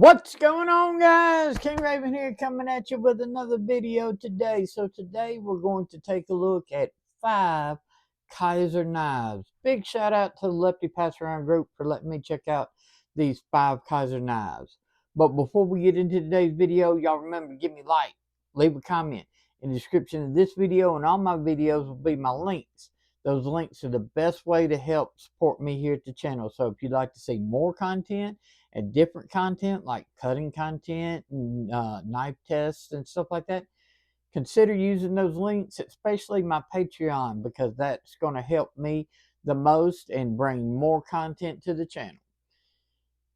What's going on, guys? King Raven here, coming at you with another video today. So today we're going to take a look at 5 Kizer knives. Big shout out to the Lefty Pass Around group for letting me check out these 5 Kizer knives. But before we get into today's video, y'all remember to give me a like, leave a comment. In the description of this video and all my videos will be my links. Those links are the best way to help support me here at the channel. So if you'd like to see more content and different content like cutting content and knife tests and stuff like that, consider using those links, especially my Patreon, because that's going to help me the most and bring more content to the channel.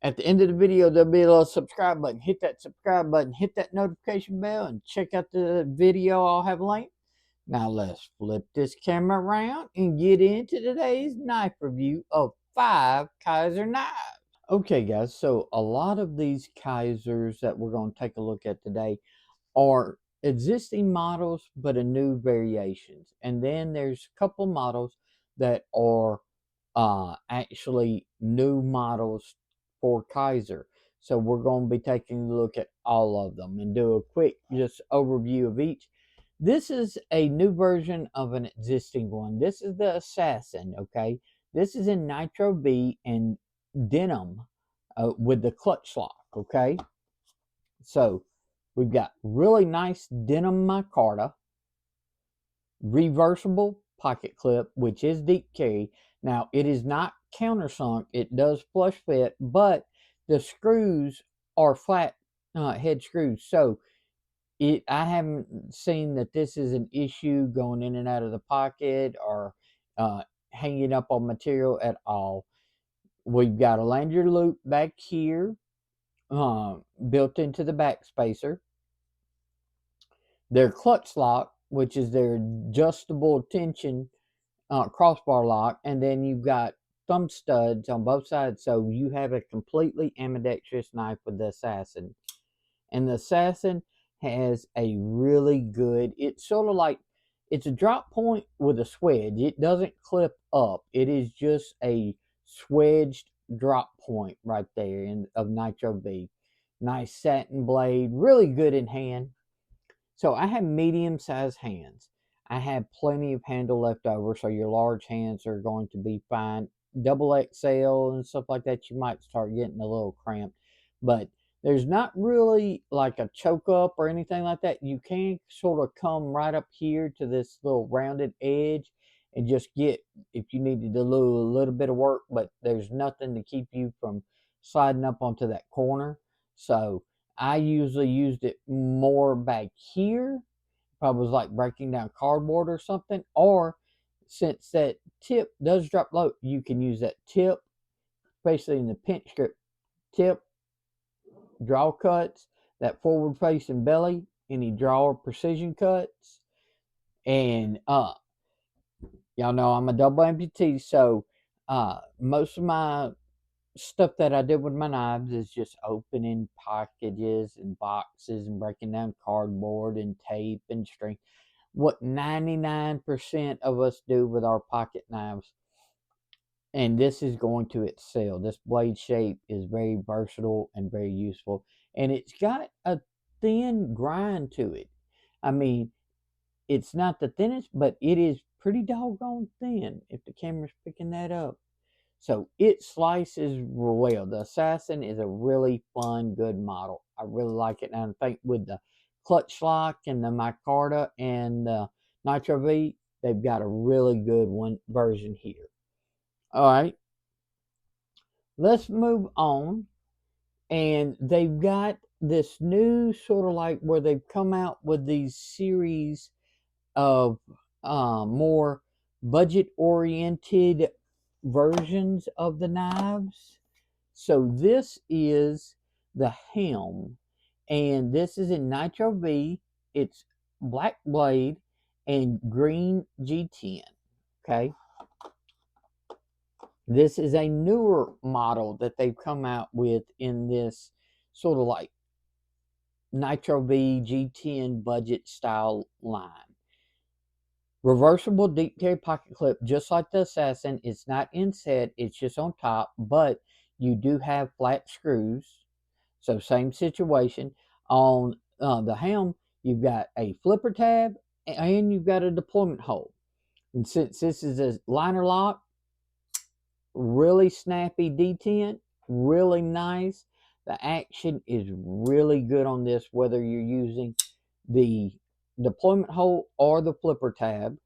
At the end of the video, there'll be a little subscribe button. Hit that subscribe button, hit that notification bell, and check out the video I'll have linked. Now let's flip this camera around and get into today's knife review of 5 Kizer knives. Okay, guys, so a lot of these Kizers that we're going to take a look at today are existing models, but a new variations. And then there's a couple models that are actually new models for Kizer. So we're going to be taking a look at all of them and do a quick just overview of each. This is a new version of an existing one. This is the Assassin, okay? This is in Nitro B and denim with the clutch lock, okay? So we've got really nice denim micarta, reversible pocket clip, which is deep carry. Now it is not countersunk, it does flush fit, but the screws are flat head screws, so I haven't seen that this is an issue going in and out of the pocket or hanging up on material at all. We've got a lanyard loop back here built into the back spacer. Their clutch lock, which is their adjustable tension crossbar lock, and then you've got thumb studs on both sides, so you have a completely ambidextrous knife with the Assassin. And the Assassin has a really good, it's sort of like, it's a drop point with a swedge. It doesn't clip up. It is just a swedged drop point right there of Nitro B. Nice satin blade, really good in hand. So I have medium-sized hands. I have plenty of handle left over, so your large hands are going to be fine. Double XL and stuff like that, you might start getting a little cramped. But there's not really like a choke up or anything like that. You can sort of come right up here to this little rounded edge and just get, if you needed to do a little bit of work, but there's nothing to keep you from sliding up onto that corner. So I usually used it more back here. If I was like breaking down cardboard or something, or since that tip does drop low, you can use that tip, especially in the pinch grip tip, draw cuts, that forward facing belly, any draw or precision cuts. And y'all know I'm a double amputee, so most of my stuff that I did with my knives is just opening packages and boxes and breaking down cardboard and tape and string. What 99% of us do with our pocket knives. And this is going to excel. This blade shape is very versatile and very useful. And it's got a thin grind to it. I mean, it's not the thinnest, but it is pretty doggone thin if the camera's picking that up. So it slices well. The Assassin is a really fun, good model. I really like it. And I think with the clutch lock and the micarta and the Nitro V, they've got a really good one version here. All right, let's move on. And they've got this new sort of like where they've come out with these series of more budget-oriented versions of the knives. So this is the helm, and this is in Nitro V. It's black blade and green G10. Okay, this is a newer model that they've come out with in this sort of like Nitro V G10 budget style line. Reversible deep carry pocket clip, just like the Assassin. It's not inset, it's just on top, but you do have flat screws. So same situation. On the helm, you've got a flipper tab and you've got a deployment hole. And since this is a liner lock, really snappy detent, really nice. The action is really good on this, whether you're using the deployment hole or the flipper tab.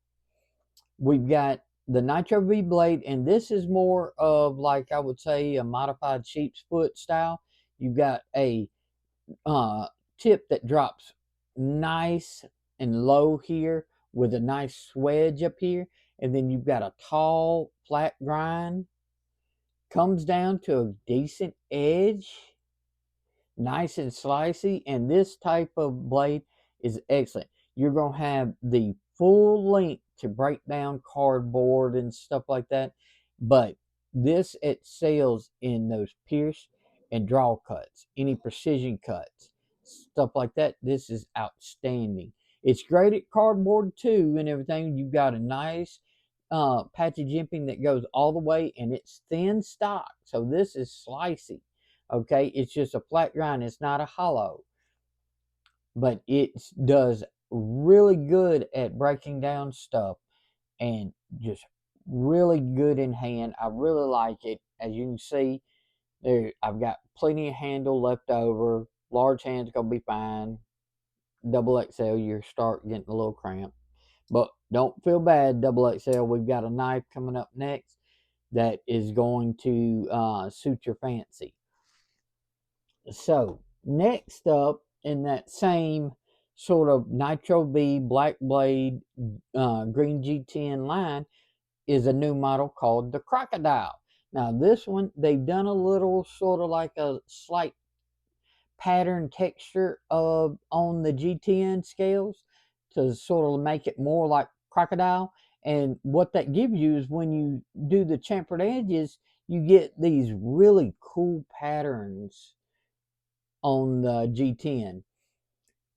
We've got the Nitro V blade, and this is more of, like, I would say, a modified sheep's foot style. You've got a tip that drops nice and low here with a nice swedge up here, and then you've got a tall flat grind, comes down to a decent edge, nice and slicey, and this type of blade is excellent. You're going to have the full length to break down cardboard and stuff like that, but this excels in those pierce and draw cuts, any precision cuts, stuff like that. This is outstanding. It's great at cardboard too and everything. You've got a nice patchy jimping that goes all the way, and it's thin stock, so this is slicey. Okay, it's just a flat grind, it's not a hollow, but it does really good at breaking down stuff and just really good in hand. I really like it. As you can see there, I've got plenty of handle left over. Large hand's gonna be fine. Double XL, you start getting a little cramped, but don't feel bad. Double XL, we've got a knife coming up next that is going to suit your fancy. So next up in that same sort of Nitro V black blade green G10 line is a new model called the Crocodile. Now this one, they've done a little sort of like a slight pattern texture of on the G10 scales to sort of make it more like crocodile. And what that gives you is when you do the chamfered edges, you get these really cool patterns on the G10.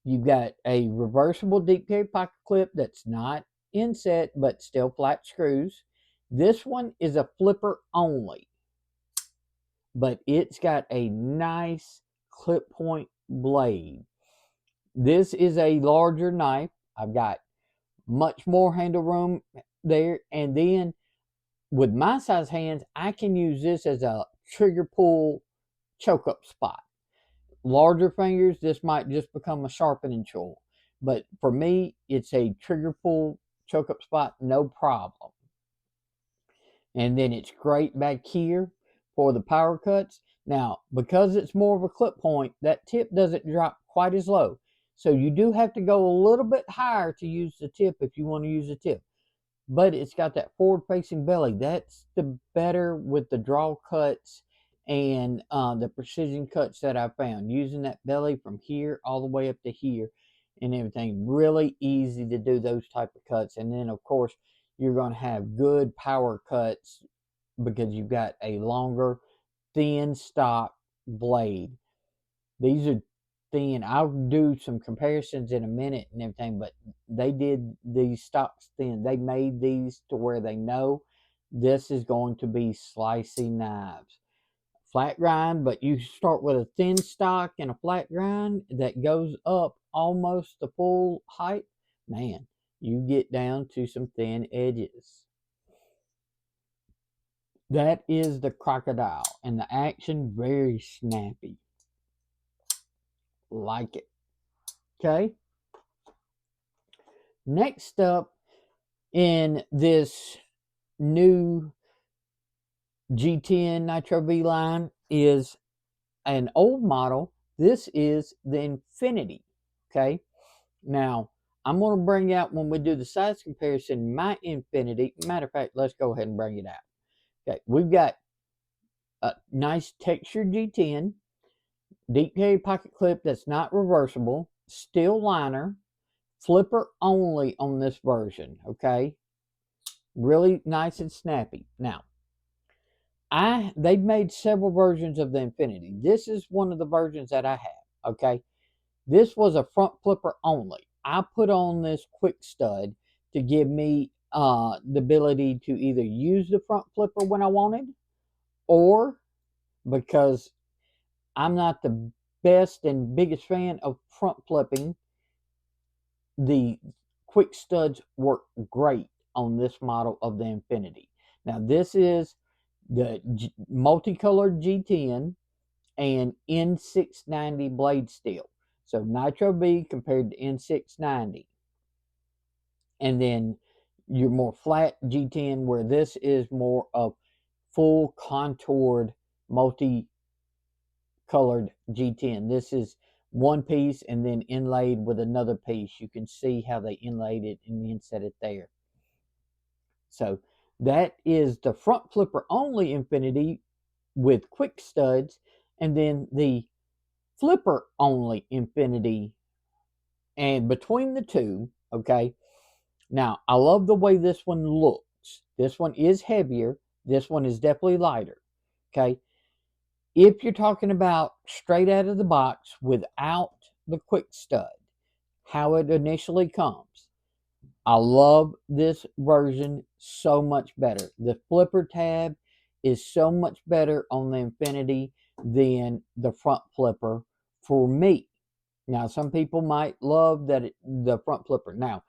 You've got a reversible deep carry pocket clip that's not inset but still flat screws. This one is a flipper only, but it's got a nice clip point blade. This is a larger knife. I've got much more handle room there, and then with my size hands, I can use this as a trigger pull choke up spot. Larger fingers, this might just become a sharpening tool, but for me, it's a trigger pull choke up spot, no problem. And then it's great back here for the power cuts. Now, because it's more of a clip point, that tip doesn't drop quite as low. So you do have to go a little bit higher to use the tip if you want to use the tip. But it's got that forward-facing belly. That's the better with the draw cuts and the precision cuts that I found. Using that belly from here all the way up to here and everything. Really easy to do those type of cuts. And then, of course, you're going to have good power cuts because you've got a longer, thin stock blade. These are thin. I'll do some comparisons in a minute and everything, but they did these stocks thin. They made these to where they know this is going to be slicey knives. Flat grind, but you start with a thin stock and a flat grind that goes up almost the full height. Man, you get down to some thin edges. That is the Crocodile, and the action very snappy. Like it. Okay. Next up in this new G10 Nitro V line is an old model. This is the Infinity. Okay. Now, I'm going to bring out, when we do the size comparison, my Infinity. Matter of fact, let's go ahead and bring it out. Okay. We've got a nice textured G10, deep carry pocket clip that's not reversible, steel liner, flipper only on this version. Okay. Really nice and snappy. Now, they've made several versions of the Infinity. This is one of the versions that I have. Okay. This was a front flipper only. I put on this quick stud to give me the ability to either use the front flipper when I wanted, or because I'm not the best and biggest fan of front flipping, the quick studs work great on this model of the Infinity. Now this is the multicolored G10 and N690 blade steel. So Nitro B compared to N690. And then your more flat G10, where this is more of full contoured multicolored G10. This is one piece and then inlaid with another piece. You can see how they inlaid it and then set it there. So that is the front flipper only Infinity with quick studs, and then the flipper only Infinity. And between the two, okay, now I love the way this one looks. This one is heavier. This one is definitely lighter. Okay, if you're talking about straight out of the box without the quick stud, how it initially comes, I love this version so much better. The flipper tab is so much better on the Infinity than the front flipper for me. Now, some people might love the front flipper. Now,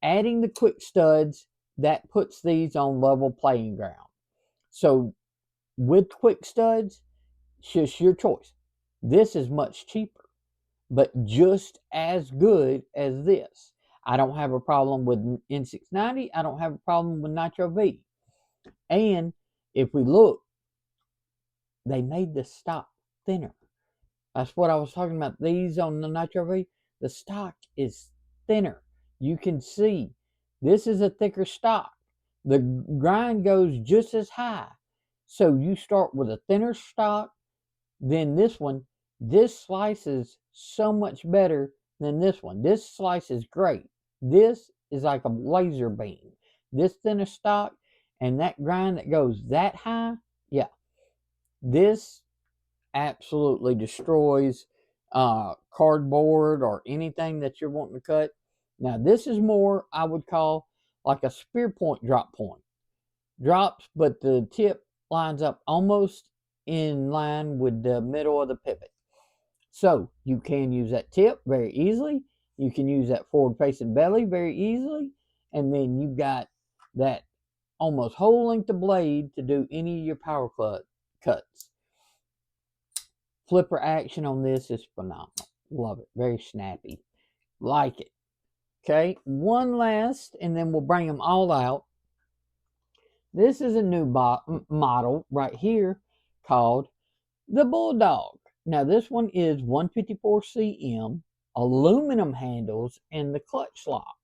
adding the quick studs, that puts these on level playing ground. So, with quick studs, it's just your choice. This is much cheaper, but just as good as this. I don't have a problem with N690. I don't have a problem with Nitro V. And if we look, they made the stock thinner. That's what I was talking about. These on the Nitro V, the stock is thinner. You can see this is a thicker stock. The grind goes just as high. So you start with a thinner stock than this one. This slices so much better than this one. This slice is great. This is like a laser beam. This thinner stock and that grind that goes that high, yeah. This absolutely destroys cardboard or anything that you're wanting to cut. Now this is more, I would call, like a spear point drop point. Drops, but the tip lines up almost in line with the middle of the pivot. So you can use that tip very easily. You can use that forward facing belly very easily. And then you got that almost whole length of blade to do any of your power cuts. Flipper action on this is phenomenal. Love it. Very snappy. Like it. Okay, one last, and then we'll bring them all out. This is a new model right here called the Bulldog. Now, this one is 154 cm, aluminum handles, and the clutch lock.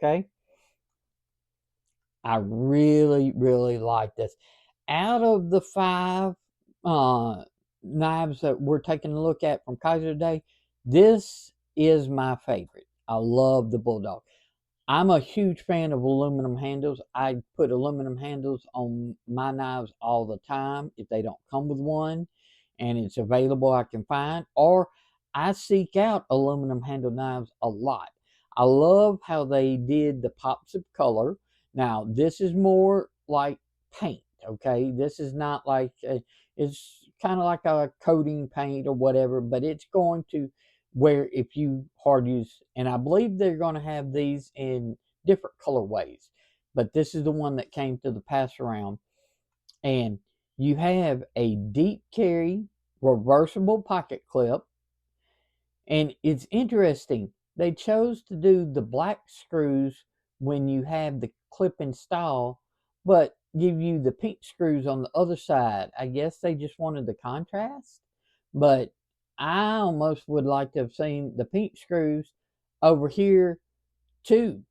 Okay, I really, really like this. Out of the 5 knives that we're taking a look at from Kizer today, this is my favorite. I love the Bulldog. I'm a huge fan of aluminum handles. I put aluminum handles on my knives all the time if they don't come with one and it's available I can find, or I seek out aluminum handle knives a lot. I love how they did the pops of color. Now, this is more like paint, okay? This is not like, it's kind of like a coating paint or whatever, but it's going to where if you hard use, and I believe they're going to have these in different colorways, but this is the one that came to the pass around. And you have a deep carry reversible pocket clip, and it's interesting, they chose to do the black screws when you have the clip install, but give you the pink screws on the other side. I guess they just wanted the contrast, but I almost would like to have seen the pink screws over here too.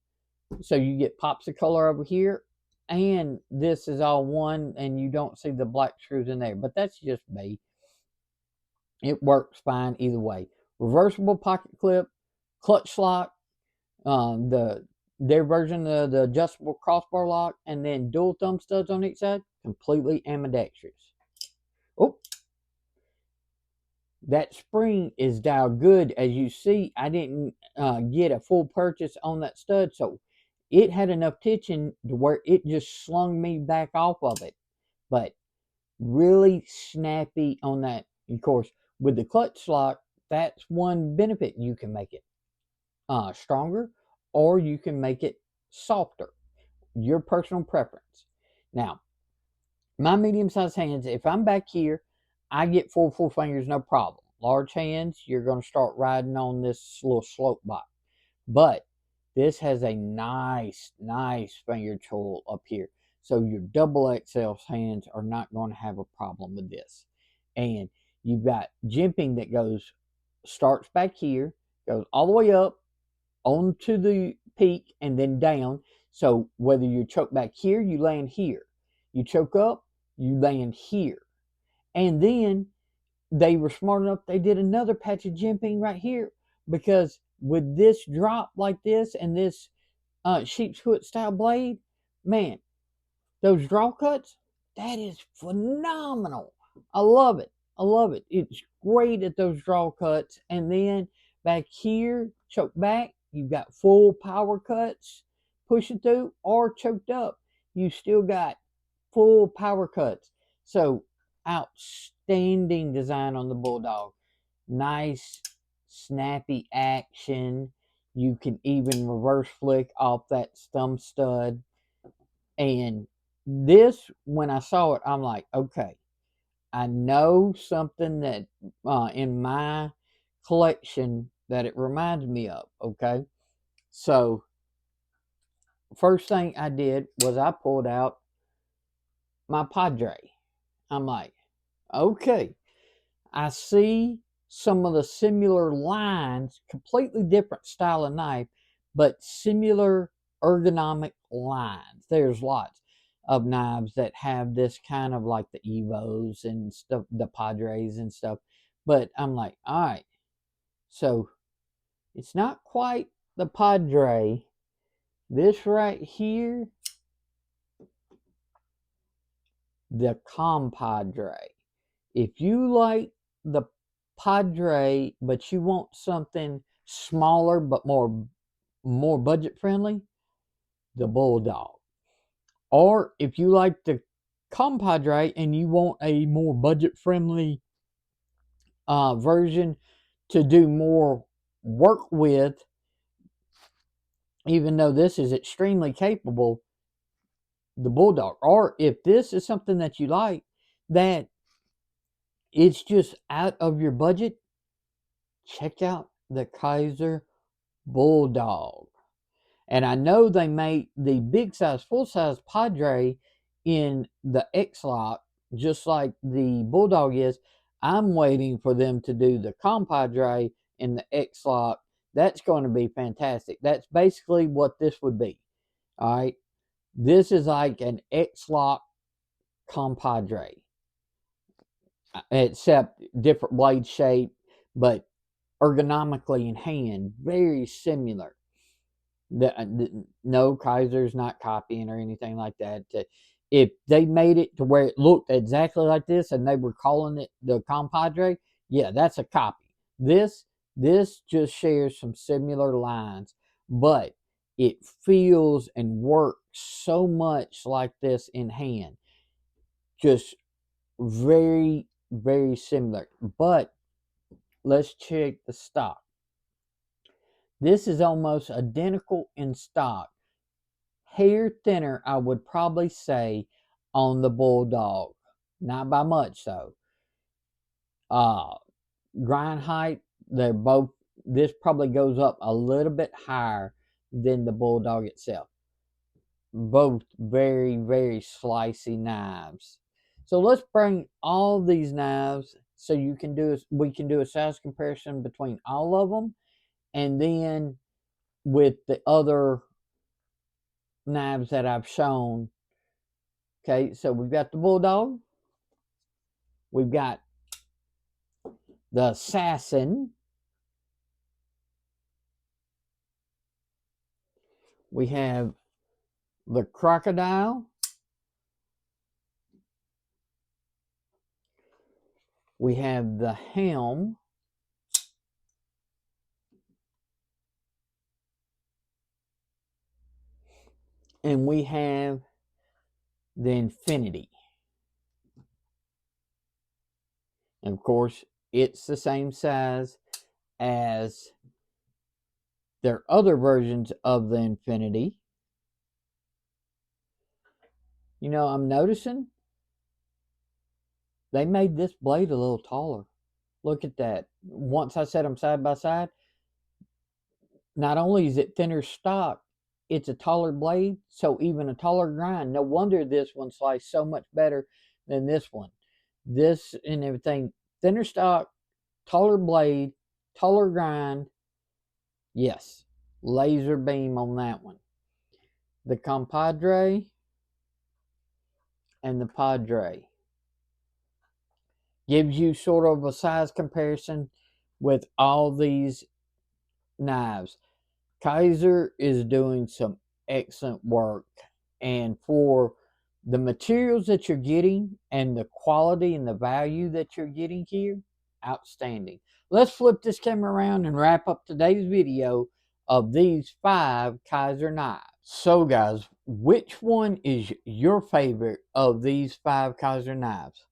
So you get pops of color over here, and this is all one, and you don't see the black screws in there. But that's just me. It works fine either way. Reversible pocket clip, clutch lock, their version of the adjustable crossbar lock, and then dual thumb studs on each side, completely ambidextrous. Oh, that spring is dialed good. As you see, I didn't get a full purchase on that stud, so it had enough tension to where it just slung me back off of it. But really snappy on that. Of course, with the clutch lock, that's one benefit. You can make it stronger, or you can make it softer. Your personal preference. Now, my medium-sized hands, if I'm back here, I get 4 full fingers, no problem. Large hands, you're going to start riding on this little slope box. But this has a nice finger tool up here. So your double XL hands are not going to have a problem with this. And you've got jimping that starts back here, goes all the way up onto the peak and then down. So whether you choke back here, you land here. You choke up, you land here. And then they were smart enough, they did another patch of jimping right here, because with this drop like this and this sheep's foot style blade, man, those draw cuts, that is phenomenal. I love it. I love it. It's great at those draw cuts. And then back here, choke back, you've got full power cuts pushing through, or choked up, you still got full power cuts. So outstanding design on the Bulldog. Nice snappy action. You can even reverse flick off that thumb stud. And this, when I saw it, I'm like, okay, I know something that in my collection that it reminds me of. Okay, so first thing I did was I pulled out my Padre. I'm like, okay, I see some of the similar lines, completely different style of knife, but similar ergonomic lines. There's lots of knives that have this kind of like the Evos and stuff, the Padres and stuff. But I'm like, all right, so it's not quite the Padre. This right here, the Compadre. If you like the Padre, but you want something smaller but more budget friendly, the Bulldog. Or if you like the Compadre and you want a more budget friendly version to do more work with, even though this is extremely capable, the Bulldog. Or if this is something that you like, that it's just out of your budget, check out the Kizer Bulldog. And I know they make the big size, full size Padre in the X-Lock, just like the Bulldog is. I'm waiting for them to do the Compadre in the X-Lock. That's going to be fantastic. That's basically what this would be. All right. This is like an X-Lock Compadre, except different blade shape, but ergonomically in hand, very similar. No, Kizer's not copying or anything like that. If they made it to where it looked exactly like this and they were calling it the Compadre, yeah, that's a copy. This just shares some similar lines, but it feels and works so much like this in hand. Just very, very similar. But let's check the stock. This is almost identical in stock. Hair thinner, I would probably say, on the Bulldog. Not by much, though. Grind height, they're both, this probably goes up a little bit higher than the Bulldog itself. Both very, very slicey knives. So let's bring all these knives so we can do a size comparison between all of them, and then with the other knives that I've shown. Okay, so we've got the Bulldog, we've got the Assassin, we have the Crocodile, we have the Helm, and we have the Infinity. And of course, it's the same size as their other versions of the Infinity. You know, I'm noticing they made this blade a little taller. Look at that. Once I set them side by side, not only is it thinner stock, it's a taller blade, so even a taller grind. No wonder this one sliced so much better than this one. This and everything, thinner stock, taller blade, taller grind. Yes, laser beam on that one. The Compadre and the Padre gives you sort of a size comparison with all these knives. Kizer is doing some excellent work, and for the materials that you're getting and the quality and the value that you're getting here, outstanding. Let's flip this camera around and wrap up today's video of these 5 Kizer knives. So guys, which one is your favorite of these 5 Kizer knives?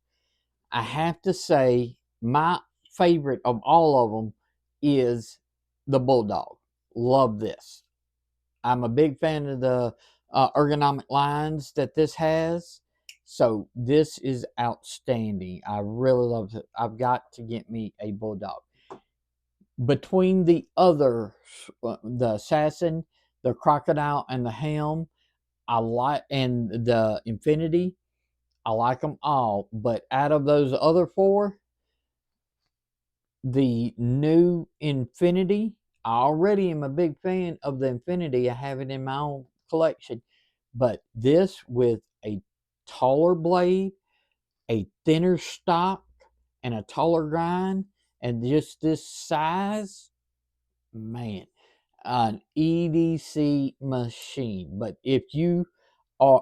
I have to say my favorite of all of them is the Bulldog. Love this. I'm a big fan of the ergonomic lines that this has. So this is outstanding. I really love it. I've got to get me a Bulldog. Between the other, the Assassin, the Crocodile, and the Helm, I like, and the Infinity, I like them all. But out of those other 4, the new Infinity, I already am a big fan of the Infinity. I have it in my own collection. But this with a taller blade, a thinner stock, and a taller grind, and just this size, man, an EDC machine. But if you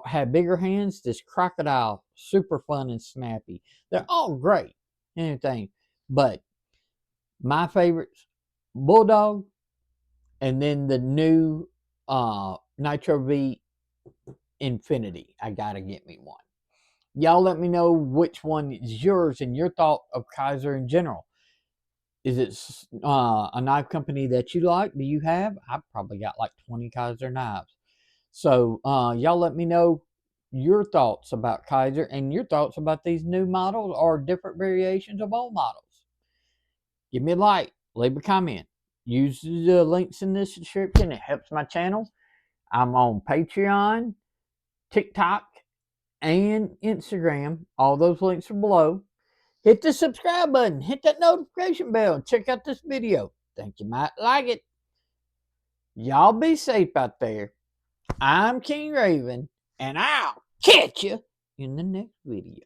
have bigger hands, this Crocodile, super fun and snappy. They're all great, anything. But my favorites, Bulldog, and then the new Nitro V Infinity. I gotta get me one. Y'all let me know which one is yours and your thought of Kizer in general. Is it a knife company that you like? Do you have? I've probably got like 20 Kizer knives. So y'all let me know your thoughts about Kizer and your thoughts about these new models or different variations of old models. Give me a like, leave a comment. Use the links in this description. It helps my channel. I'm on Patreon, TikTok, and Instagram. All those links are below. Hit the subscribe button. Hit that notification bell. Check out this video. Think you might like it. Y'all be safe out there. I'm King Raven, and I'll catch you in the next video.